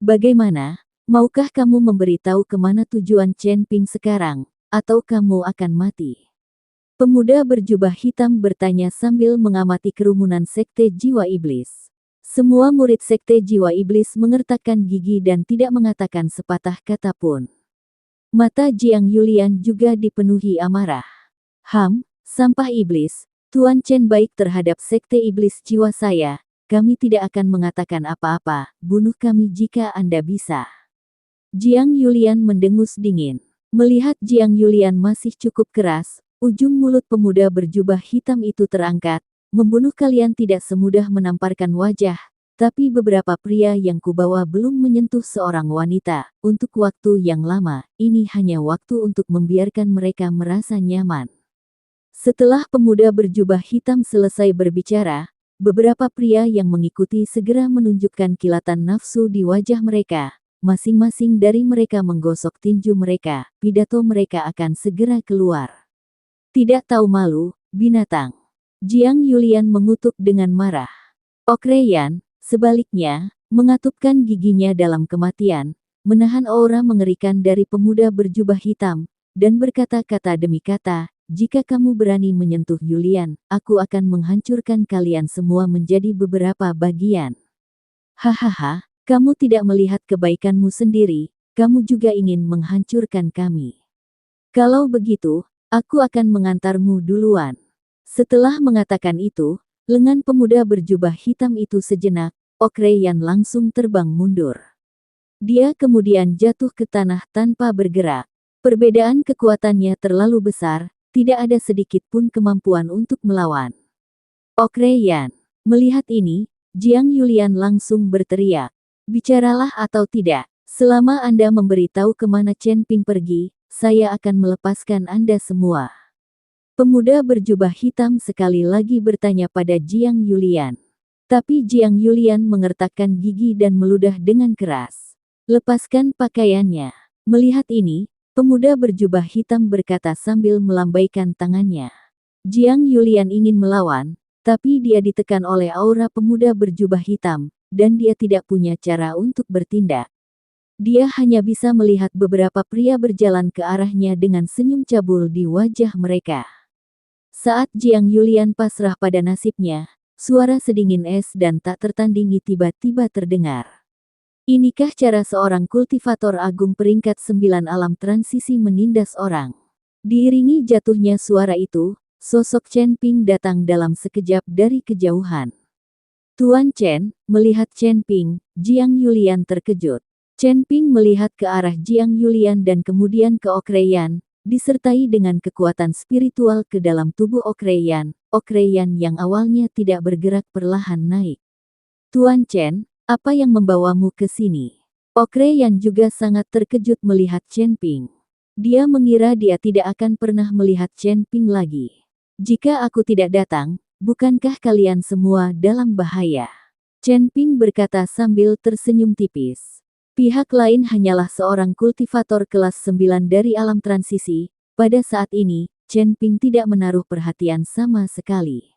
Bagaimana? Maukah kamu memberitahu kemana tujuan Chen Ping sekarang, atau kamu akan mati? Pemuda berjubah hitam bertanya sambil mengamati kerumunan sekte jiwa iblis. Semua murid sekte jiwa iblis mengertakkan gigi dan tidak mengatakan sepatah kata pun. Mata Jiang Yulian juga dipenuhi amarah. Sampah iblis, Tuan Chen baik terhadap sekte iblis jiwa saya. Kami tidak akan mengatakan apa-apa, bunuh kami jika Anda bisa. Jiang Yulian mendengus dingin. Melihat Jiang Yulian masih cukup keras, ujung mulut pemuda berjubah hitam itu terangkat. Membunuh kalian tidak semudah menamparkan wajah, tapi beberapa pria yang kubawa belum menyentuh seorang wanita. Untuk waktu yang lama, ini hanya waktu untuk membiarkan mereka merasa nyaman. Setelah pemuda berjubah hitam selesai berbicara, beberapa pria yang mengikuti segera menunjukkan kilatan nafsu di wajah mereka. Masing-masing dari mereka menggosok tinju mereka, pidato mereka akan segera keluar. Tidak tahu malu, binatang. Jiang Yulian mengutuk dengan marah. Okreyan, sebaliknya, mengatupkan giginya dalam kematian, menahan aura mengerikan dari pemuda berjubah hitam, dan berkata-kata demi kata, jika kamu berani menyentuh Yulian, aku akan menghancurkan kalian semua menjadi beberapa bagian. Hahaha, kamu tidak melihat kebaikanmu sendiri, kamu juga ingin menghancurkan kami. Kalau begitu, aku akan mengantarmu duluan. Setelah mengatakan itu, lengan pemuda berjubah hitam itu sejenak, Okreyan langsung terbang mundur. Dia kemudian jatuh ke tanah tanpa bergerak. Perbedaan kekuatannya terlalu besar, tidak ada sedikit pun kemampuan untuk melawan. Okreyan. Melihat ini, Jiang Yulian langsung berteriak. Bicaralah atau tidak, selama Anda memberitahu kemana Chen Ping pergi, saya akan melepaskan Anda semua. Pemuda berjubah hitam sekali lagi bertanya pada Jiang Yulian. Tapi Jiang Yulian mengertakkan gigi dan meludah dengan keras. Lepaskan pakaiannya. Melihat ini, pemuda berjubah hitam berkata sambil melambaikan tangannya. Jiang Yulian ingin melawan, tapi dia ditekan oleh aura pemuda berjubah hitam, dan dia tidak punya cara untuk bertindak. Dia hanya bisa melihat beberapa pria berjalan ke arahnya dengan senyum cabul di wajah mereka. Saat Jiang Yulian pasrah pada nasibnya, suara sedingin es dan tak tertandingi tiba-tiba terdengar. Inikah cara seorang kultivator agung peringkat 9 alam transisi menindas orang? Diiringi jatuhnya suara itu, sosok Chen Ping datang dalam sekejap dari kejauhan. Tuan Chen, melihat Chen Ping, Jiang Yulian terkejut. Chen Ping melihat ke arah Jiang Yulian dan kemudian ke Okreyan, disertai dengan kekuatan spiritual ke dalam tubuh Okreyan yang awalnya tidak bergerak perlahan naik. Tuan Chen, apa yang membawamu ke sini? Okreyan juga sangat terkejut melihat Chen Ping. Dia mengira dia tidak akan pernah melihat Chen Ping lagi. Jika aku tidak datang, bukankah kalian semua dalam bahaya? Chen Ping berkata sambil tersenyum tipis. Pihak lain hanyalah seorang kultivator kelas 9 dari alam transisi. Pada saat ini, Chen Ping tidak menaruh perhatian sama sekali.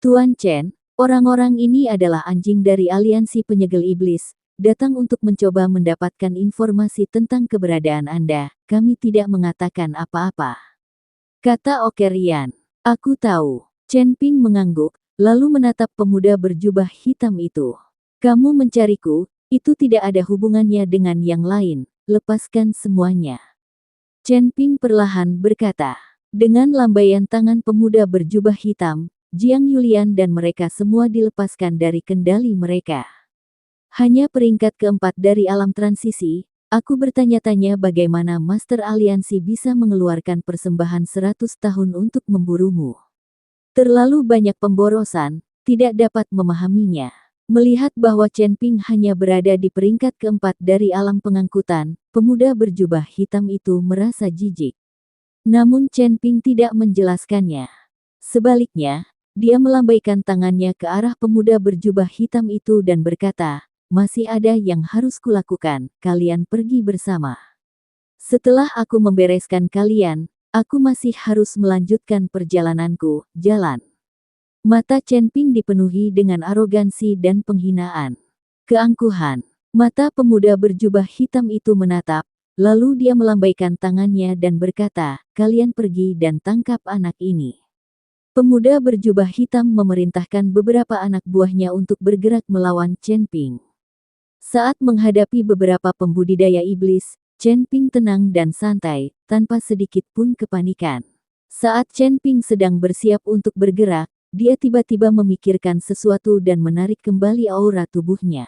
Tuan Chen, orang-orang ini adalah anjing dari aliansi penyegel iblis, datang untuk mencoba mendapatkan informasi tentang keberadaan Anda. Kami tidak mengatakan apa-apa. Kata Okreyan. Aku tahu. Chen Ping mengangguk, lalu menatap pemuda berjubah hitam itu. Kamu mencariku, itu tidak ada hubungannya dengan yang lain, lepaskan semuanya. Chen Ping perlahan berkata. Dengan lambaian tangan pemuda berjubah hitam, Jiang Yulian dan mereka semua dilepaskan dari kendali mereka. Hanya peringkat keempat dari alam transisi, aku bertanya-tanya bagaimana Master Aliansi bisa mengeluarkan persembahan 100 tahun untuk memburumu. Terlalu banyak pemborosan, tidak dapat memahaminya. Melihat bahwa Chen Ping hanya berada di peringkat keempat dari alam pengangkutan, pemuda berjubah hitam itu merasa jijik. Namun Chen Ping tidak menjelaskannya. Sebaliknya, dia melambaikan tangannya ke arah pemuda berjubah hitam itu dan berkata, masih ada yang harus kulakukan, kalian pergi bersama. Setelah aku membereskan kalian, aku masih harus melanjutkan perjalananku, jalan. Mata Chen Ping dipenuhi dengan arogansi dan penghinaan. Keangkuhan. Mata pemuda berjubah hitam itu menatap, lalu dia melambaikan tangannya dan berkata, "Kalian pergi dan tangkap anak ini." Pemuda berjubah hitam memerintahkan beberapa anak buahnya untuk bergerak melawan Chen Ping. Saat menghadapi beberapa pembudidaya iblis, Chen Ping tenang dan santai, tanpa sedikit pun kepanikan. Saat Chen Ping sedang bersiap untuk bergerak, dia tiba-tiba memikirkan sesuatu dan menarik kembali aura tubuhnya.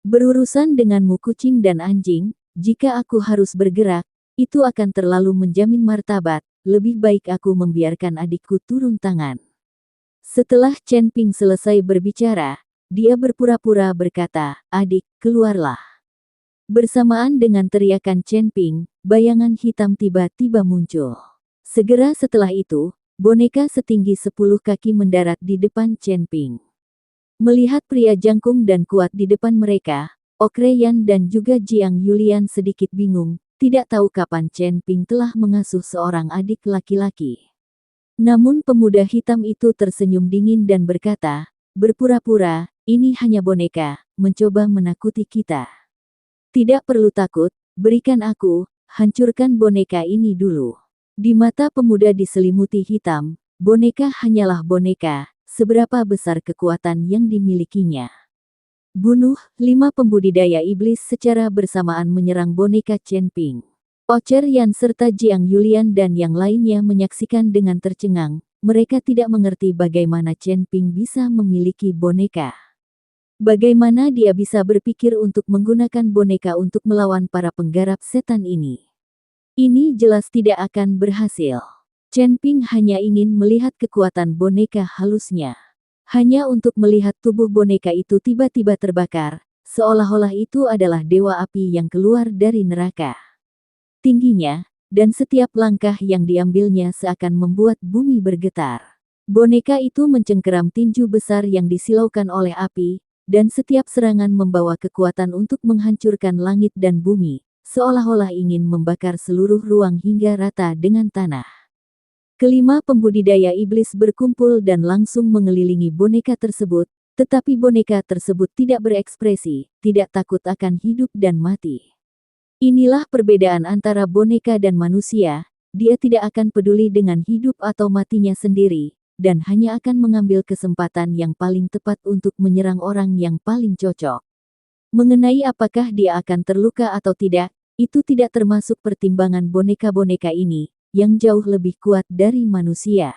"Berurusan denganmu kucing dan anjing, jika aku harus bergerak, itu akan terlalu menjamin martabat. Lebih baik aku membiarkan adikku turun tangan." Setelah Chen Ping selesai berbicara, dia berpura-pura berkata, "Adik, keluarlah." Bersamaan dengan teriakan Chen Ping, bayangan hitam tiba-tiba muncul. Segera setelah itu, boneka setinggi 10 kaki mendarat di depan Chen Ping. Melihat pria jangkung dan kuat di depan mereka, Okre Yan dan juga Jiang Yulian sedikit bingung. Tidak tahu kapan Chen Ping telah mengasuh seorang adik laki-laki. Namun pemuda hitam itu tersenyum dingin dan berkata, "Berpura-pura, ini hanya boneka, mencoba menakuti kita. Tidak perlu takut, berikan aku, hancurkan boneka ini dulu." Di mata pemuda diselimuti hitam, boneka hanyalah boneka, seberapa besar kekuatan yang dimilikinya. "Bunuh." 5 pembudidaya iblis secara bersamaan menyerang boneka Chen Ping. Ocher Yan serta Jiang Yulian dan yang lainnya menyaksikan dengan tercengang. Mereka tidak mengerti bagaimana Chen Ping bisa memiliki boneka. Bagaimana dia bisa berpikir untuk menggunakan boneka untuk melawan para penggarap setan ini. Ini jelas tidak akan berhasil. Chen Ping hanya ingin melihat kekuatan boneka halusnya. Hanya untuk melihat tubuh boneka itu tiba-tiba terbakar, seolah-olah itu adalah dewa api yang keluar dari neraka. Tingginya, dan setiap langkah yang diambilnya seakan membuat bumi bergetar. Boneka itu mencengkeram tinju besar yang disilaukan oleh api, dan setiap serangan membawa kekuatan untuk menghancurkan langit dan bumi, seolah-olah ingin membakar seluruh ruang hingga rata dengan tanah. Kelima pembudidaya iblis berkumpul dan langsung mengelilingi boneka tersebut, tetapi boneka tersebut tidak berekspresi, tidak takut akan hidup dan mati. Inilah perbedaan antara boneka dan manusia, dia tidak akan peduli dengan hidup atau matinya sendiri, dan hanya akan mengambil kesempatan yang paling tepat untuk menyerang orang yang paling cocok. Mengenai apakah dia akan terluka atau tidak, itu tidak termasuk pertimbangan boneka-boneka ini, yang jauh lebih kuat dari manusia.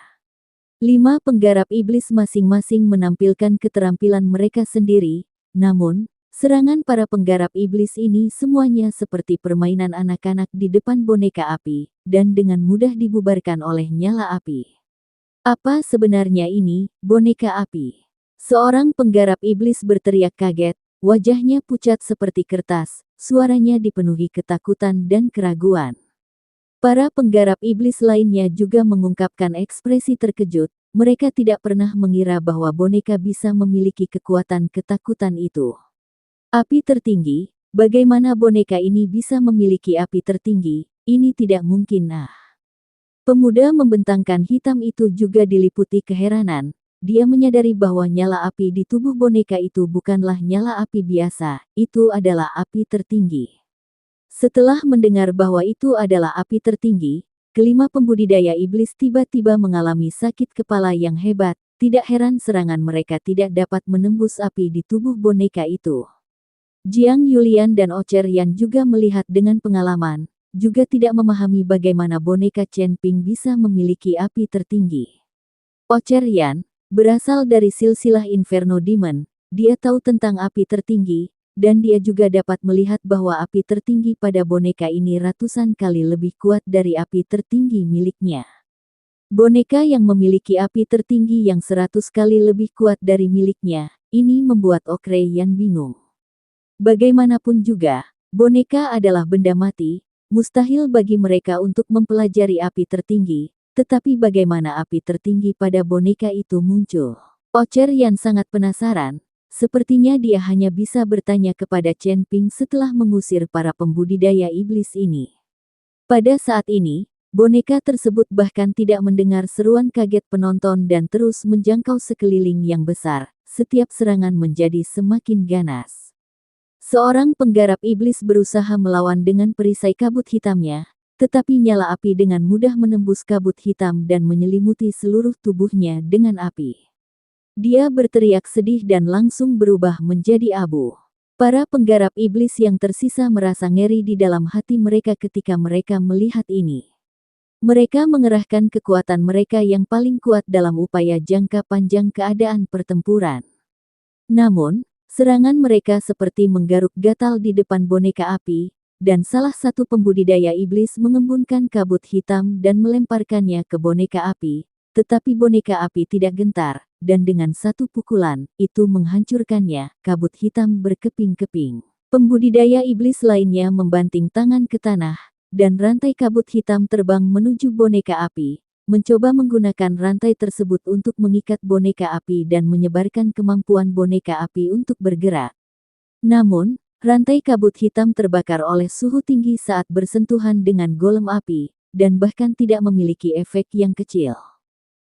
5 penggarap iblis masing-masing menampilkan keterampilan mereka sendiri, namun, serangan para penggarap iblis ini semuanya seperti permainan anak-anak di depan boneka api, dan dengan mudah dibubarkan oleh nyala api. "Apa sebenarnya ini, boneka api?" Seorang penggarap iblis berteriak kaget, wajahnya pucat seperti kertas, suaranya dipenuhi ketakutan dan keraguan. Para penggarap iblis lainnya juga mengungkapkan ekspresi terkejut, mereka tidak pernah mengira bahwa boneka bisa memiliki kekuatan ketakutan itu. Api tertinggi, bagaimana boneka ini bisa memiliki api tertinggi, ini tidak mungkin. Pemuda membentangkan hitam itu juga diliputi keheranan, dia menyadari bahwa nyala api di tubuh boneka itu bukanlah nyala api biasa, itu adalah api tertinggi. Setelah mendengar bahwa itu adalah api tertinggi, kelima pembudidaya iblis tiba-tiba mengalami sakit kepala yang hebat, tidak heran serangan mereka tidak dapat menembus api di tubuh boneka itu. Jiang Yulian dan Ocher Yan juga melihat dengan pengalaman, juga tidak memahami bagaimana boneka Chen Ping bisa memiliki api tertinggi. Ocher Yan, berasal dari silsilah Inferno Demon, dia tahu tentang api tertinggi, dan dia juga dapat melihat bahwa api tertinggi pada boneka ini ratusan kali lebih kuat dari api tertinggi miliknya. Boneka yang memiliki api tertinggi yang 100 kali lebih kuat dari miliknya, ini membuat Okre Yan bingung. Bagaimanapun juga, boneka adalah benda mati, mustahil bagi mereka untuk mempelajari api tertinggi, tetapi bagaimana api tertinggi pada boneka itu muncul? Ocher Yan sangat penasaran. Sepertinya dia hanya bisa bertanya kepada Chen Ping setelah mengusir para pembudidaya iblis ini. Pada saat ini, boneka tersebut bahkan tidak mendengar seruan kaget penonton dan terus menjangkau sekeliling yang besar, setiap serangan menjadi semakin ganas. Seorang penggarap iblis berusaha melawan dengan perisai kabut hitamnya, tetapi nyala api dengan mudah menembus kabut hitam dan menyelimuti seluruh tubuhnya dengan api. Dia berteriak sedih dan langsung berubah menjadi abu. Para penggarap iblis yang tersisa merasa ngeri di dalam hati mereka ketika mereka melihat ini. Mereka mengerahkan kekuatan mereka yang paling kuat dalam upaya jangka panjang keadaan pertempuran. Namun, serangan mereka seperti menggaruk gatal di depan boneka api, dan salah satu pembudidaya iblis mengembunkan kabut hitam dan melemparkannya ke boneka api, tetapi boneka api tidak gentar, dan dengan satu pukulan, itu menghancurkannya. Kabut hitam berkeping-keping. Pembudidaya iblis lainnya membanting tangan ke tanah, dan rantai kabut hitam terbang menuju boneka api, mencoba menggunakan rantai tersebut untuk mengikat boneka api dan menyebarkan kemampuan boneka api untuk bergerak. Namun, rantai kabut hitam terbakar oleh suhu tinggi saat bersentuhan dengan golem api, dan bahkan tidak memiliki efek yang kecil.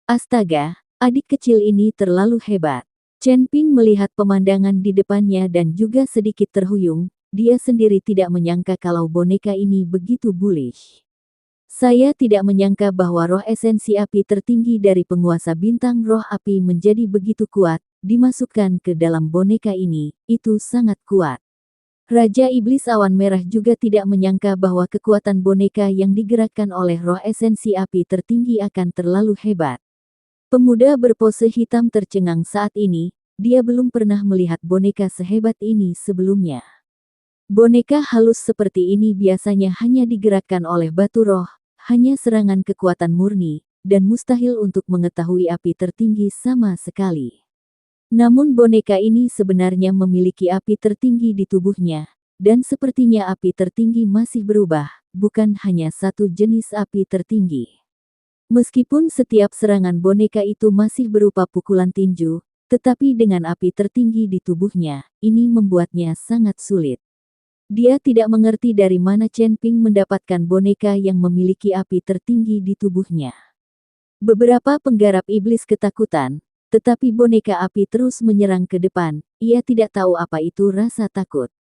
Astaga, adik kecil ini terlalu hebat. Chen Ping melihat pemandangan di depannya dan juga sedikit terhuyung, dia sendiri tidak menyangka kalau boneka ini begitu bullish. Saya tidak menyangka bahwa roh esensi api tertinggi dari penguasa bintang roh api menjadi begitu kuat, dimasukkan ke dalam boneka ini, itu sangat kuat. Raja Iblis Awan Merah juga tidak menyangka bahwa kekuatan boneka yang digerakkan oleh roh esensi api tertinggi akan terlalu hebat. Pemuda berpose hitam tercengang saat ini, dia belum pernah melihat boneka sehebat ini sebelumnya. Boneka halus seperti ini biasanya hanya digerakkan oleh batu roh, hanya serangan kekuatan murni, dan mustahil untuk mengetahui api tertinggi sama sekali. Namun boneka ini sebenarnya memiliki api tertinggi di tubuhnya, dan sepertinya api tertinggi masih berubah, bukan hanya satu jenis api tertinggi. Meskipun setiap serangan boneka itu masih berupa pukulan tinju, tetapi dengan api tertinggi di tubuhnya, ini membuatnya sangat sulit. Dia tidak mengerti dari mana Chen Ping mendapatkan boneka yang memiliki api tertinggi di tubuhnya. Beberapa penggarap iblis ketakutan, tetapi boneka api terus menyerang ke depan, ia tidak tahu apa itu rasa takut.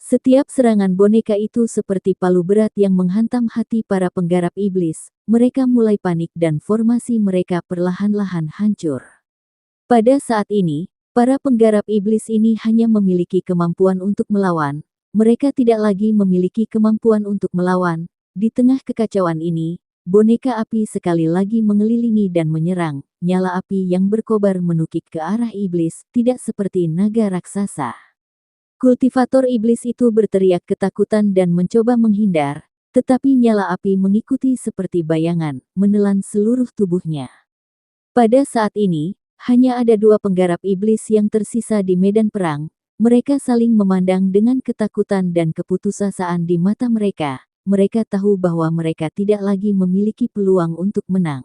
Setiap serangan boneka itu seperti palu berat yang menghantam hati para penggarap iblis, mereka mulai panik dan formasi mereka perlahan-lahan hancur. Pada saat ini, para penggarap iblis ini hanya memiliki kemampuan untuk melawan, mereka tidak lagi memiliki kemampuan untuk melawan. Di tengah kekacauan ini, boneka api sekali lagi mengelilingi dan menyerang, nyala api yang berkobar menukik ke arah iblis, tidak seperti naga raksasa. Kultivator iblis itu berteriak ketakutan dan mencoba menghindar, tetapi nyala api mengikuti seperti bayangan, menelan seluruh tubuhnya. Pada saat ini, hanya ada dua penggarap iblis yang tersisa di medan perang, mereka saling memandang dengan ketakutan dan keputusasaan di mata mereka. Mereka tahu bahwa mereka tidak lagi memiliki peluang untuk menang.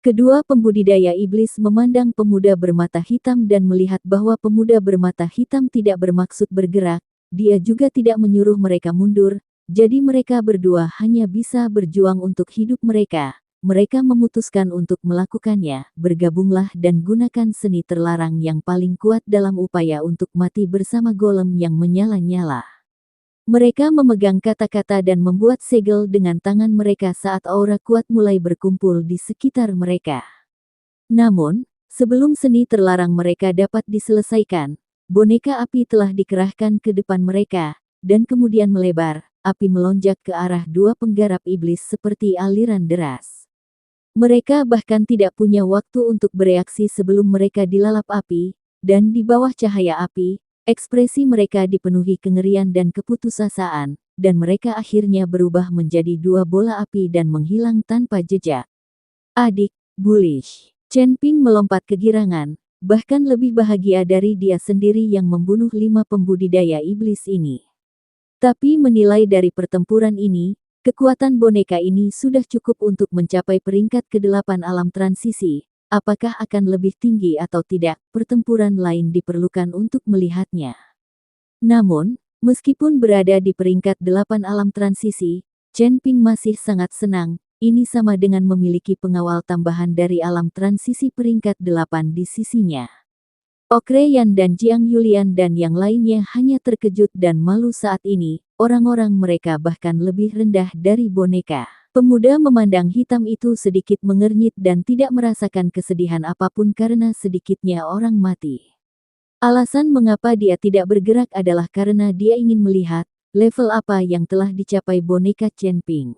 Kedua pembudidaya iblis memandang pemuda bermata hitam dan melihat bahwa pemuda bermata hitam tidak bermaksud bergerak, dia juga tidak menyuruh mereka mundur, jadi mereka berdua hanya bisa berjuang untuk hidup mereka. Mereka memutuskan untuk melakukannya, bergabunglah dan gunakan seni terlarang yang paling kuat dalam upaya untuk mati bersama golem yang menyala-nyala. Mereka memegang kata-kata dan membuat segel dengan tangan mereka saat aura kuat mulai berkumpul di sekitar mereka. Namun, sebelum seni terlarang mereka dapat diselesaikan, boneka api telah dikerahkan ke depan mereka, dan kemudian melebar, api melonjak ke arah dua penggarap iblis seperti aliran deras. Mereka bahkan tidak punya waktu untuk bereaksi sebelum mereka dilalap api, dan di bawah cahaya api, ekspresi mereka dipenuhi kengerian dan keputusasaan, dan mereka akhirnya berubah menjadi dua bola api dan menghilang tanpa jejak. Adik, bullish. Chen Ping melompat kegirangan, bahkan lebih bahagia dari dia sendiri yang membunuh 5 pembudidaya iblis ini. Tapi menilai dari pertempuran ini, kekuatan boneka ini sudah cukup untuk mencapai peringkat ke-8 alam transisi. Apakah akan lebih tinggi atau tidak, pertempuran lain diperlukan untuk melihatnya. Namun, meskipun berada di peringkat 8 alam transisi, Chen Ping masih sangat senang, ini sama dengan memiliki pengawal tambahan dari alam transisi peringkat 8 di sisinya. Okreyan dan Jiang Yulian dan yang lainnya hanya terkejut dan malu saat ini, orang-orang mereka bahkan lebih rendah dari boneka. Pemuda memandang hitam itu sedikit mengernyit dan tidak merasakan kesedihan apapun karena sedikitnya orang mati. Alasan mengapa dia tidak bergerak adalah karena dia ingin melihat level apa yang telah dicapai boneka Chen Ping.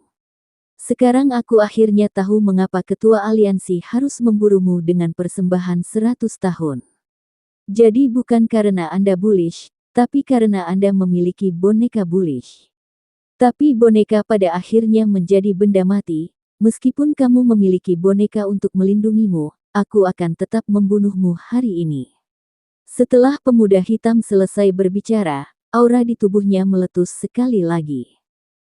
Sekarang aku akhirnya tahu mengapa ketua aliansi harus memburumu dengan persembahan 100 tahun. Jadi bukan karena Anda bullish, tapi karena Anda memiliki boneka bullish. Tapi boneka pada akhirnya menjadi benda mati, meskipun kamu memiliki boneka untuk melindungimu, aku akan tetap membunuhmu hari ini. Setelah pemuda hitam selesai berbicara, aura di tubuhnya meletus sekali lagi.